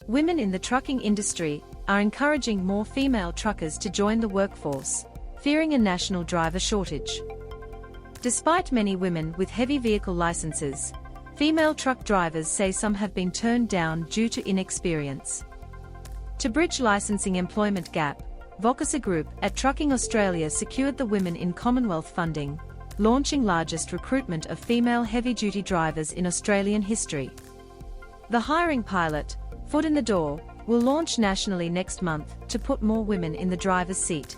Women in the trucking industry are encouraging more female truckers to join the workforce, fearing a national driver shortage. Despite many women with heavy vehicle licenses, female truck drivers say some have been turned down due to inexperience. To bridge licensing employment gap, Vocasa Group at Trucking Australia secured the Women in Commonwealth funding, launching largest recruitment of female heavy-duty drivers in Australian history. The hiring pilot, Foot in the Door, will launch nationally next month to put more women in the driver's seat.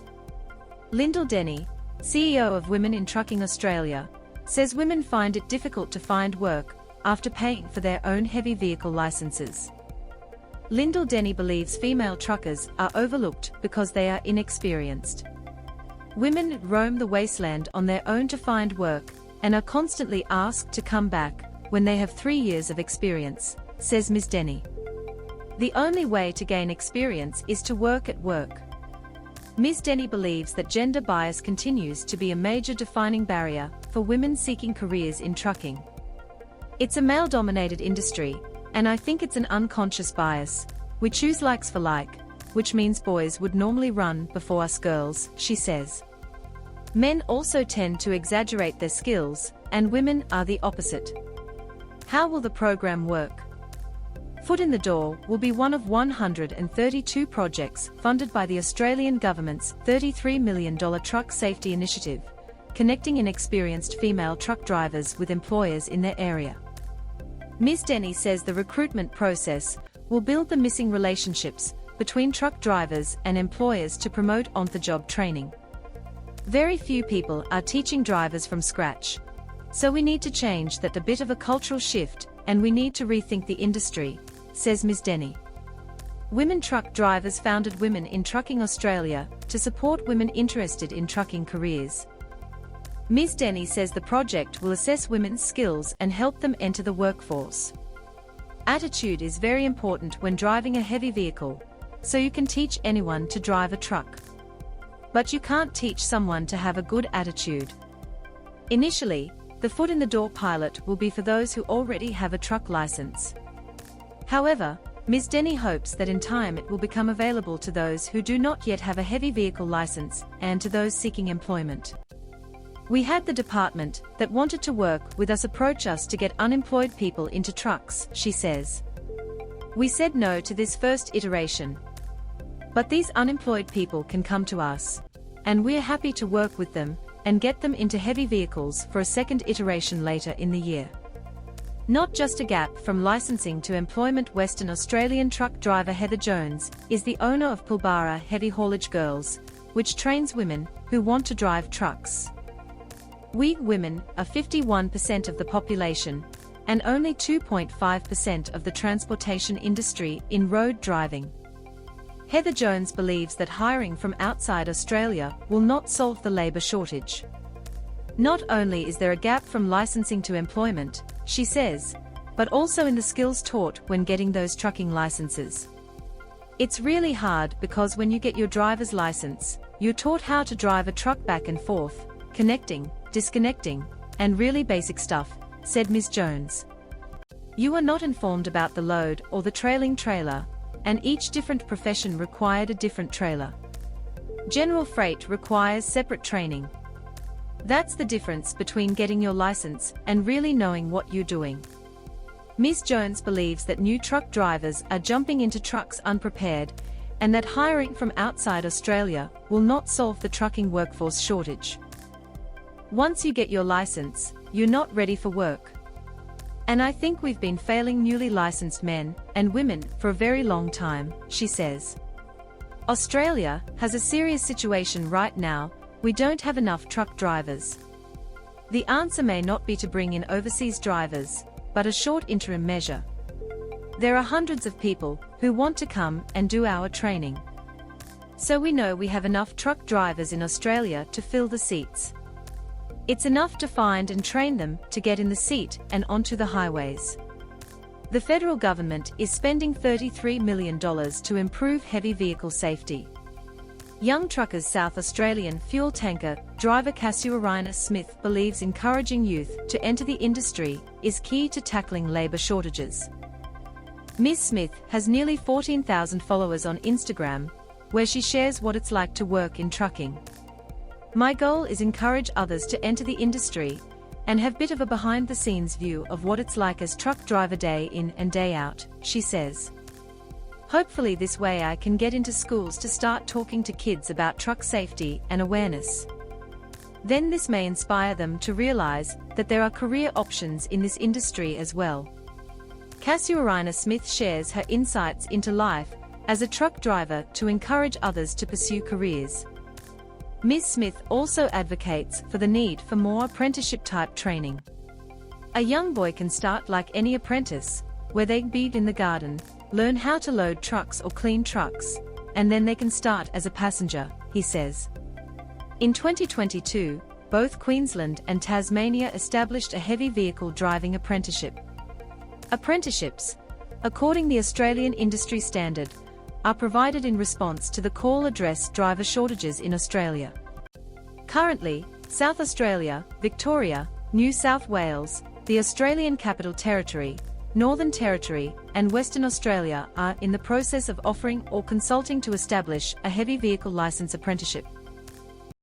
Lyndall Denny, CEO of Women in Trucking Australia, says women find it difficult to find work after paying for their own heavy vehicle licenses. Lyndall Denny believes female truckers are overlooked because they are inexperienced. Women roam the wasteland on their own to find work and are constantly asked to come back when they have 3 years of experience, says Ms. Denny. The only way to gain experience is to work at work. Ms. Denny believes that gender bias continues to be a major defining barrier for women seeking careers in trucking. It's a male-dominated industry, and I think it's an unconscious bias. We choose likes for like, which means boys would normally run before us girls, she says. Men also tend to exaggerate their skills, and women are the opposite. How will the program work? Foot in the Door will be one of 132 projects funded by the Australian government's $33 million Truck Safety Initiative, connecting inexperienced female truck drivers with employers in their area. Ms. Denny says the recruitment process will build the missing relationships between truck drivers and employers to promote on-the-job training. Very few people are teaching drivers from scratch. So we need to change that, a bit of a cultural shift, and we need to rethink the industry, says Ms. Denny. Women Truck Drivers founded Women in Trucking Australia to support women interested in trucking careers. Ms. Denny says the project will assess women's skills and help them enter the workforce. Attitude is very important when driving a heavy vehicle, so you can teach anyone to drive a truck. But you can't teach someone to have a good attitude. Initially, the Foot in the Door pilot will be for those who already have a truck license. However, Ms. Denny hopes that in time it will become available to those who do not yet have a heavy vehicle license and to those seeking employment. We had the department that wanted to work with us approach us to get unemployed people into trucks, she says. We said no to this first iteration. But these unemployed people can come to us, and we're happy to work with them and get them into heavy vehicles for a second iteration later in the year. Not just a gap from licensing to employment. Western Australian truck driver Heather Jones is the owner of Pilbara Heavy Haulage Girls, which trains women who want to drive trucks. We women are 51% of the population, and only 2.5% of the transportation industry in road driving. Heather Jones believes that hiring from outside Australia will not solve the labour shortage. Not only is there a gap from licensing to employment, she says, but also in the skills taught when getting those trucking licenses. It's really hard because when you get your driver's license, you're taught how to drive a truck back and forth, connecting, disconnecting, and really basic stuff, said Ms. Jones. You are not informed about the load or the trailing trailer, and each different profession required a different trailer. General freight requires separate training. That's the difference between getting your license and really knowing what you're doing. Ms. Jones believes that new truck drivers are jumping into trucks unprepared, and that hiring from outside Australia will not solve the trucking workforce shortage. Once you get your license, you're not ready for work. And I think we've been failing newly licensed men and women for a very long time, she says. Australia has a serious situation right now. We don't have enough truck drivers. The answer may not be to bring in overseas drivers, but a short interim measure. There are hundreds of people who want to come and do our training. So we know we have enough truck drivers in Australia to fill the seats. It's enough to find and train them to get in the seat and onto the highways. The federal government is spending $33 million to improve heavy vehicle safety. Young Truckers South Australian fuel tanker driver Casuarina Smith believes encouraging youth to enter the industry is key to tackling labour shortages. Ms. Smith has nearly 14,000 followers on Instagram, where she shares what it's like to work in trucking. "My goal is encourage others to enter the industry and have a bit of a behind-the-scenes view of what it's like as truck driver day in and day out," she says. "Hopefully this way I can get into schools to start talking to kids about truck safety and awareness. Then this may inspire them to realize that there are career options in this industry as well." Casuarina Smith shares her insights into life as a truck driver to encourage others to pursue careers. Ms. Smith also advocates for the need for more apprenticeship-type training. "A young boy can start like any apprentice, where they be in the garden, learn how to load trucks or clean trucks, and then they can start as a passenger," he says. In 2022, both Queensland and Tasmania established a heavy vehicle driving apprenticeship. Apprenticeships, according to the Australian industry standard, are provided in response to the call address driver shortages in Australia. Currently, South Australia, Victoria, New South Wales, the Australian Capital Territory, Northern Territory, and Western Australia are in the process of offering or consulting to establish a heavy vehicle licence apprenticeship.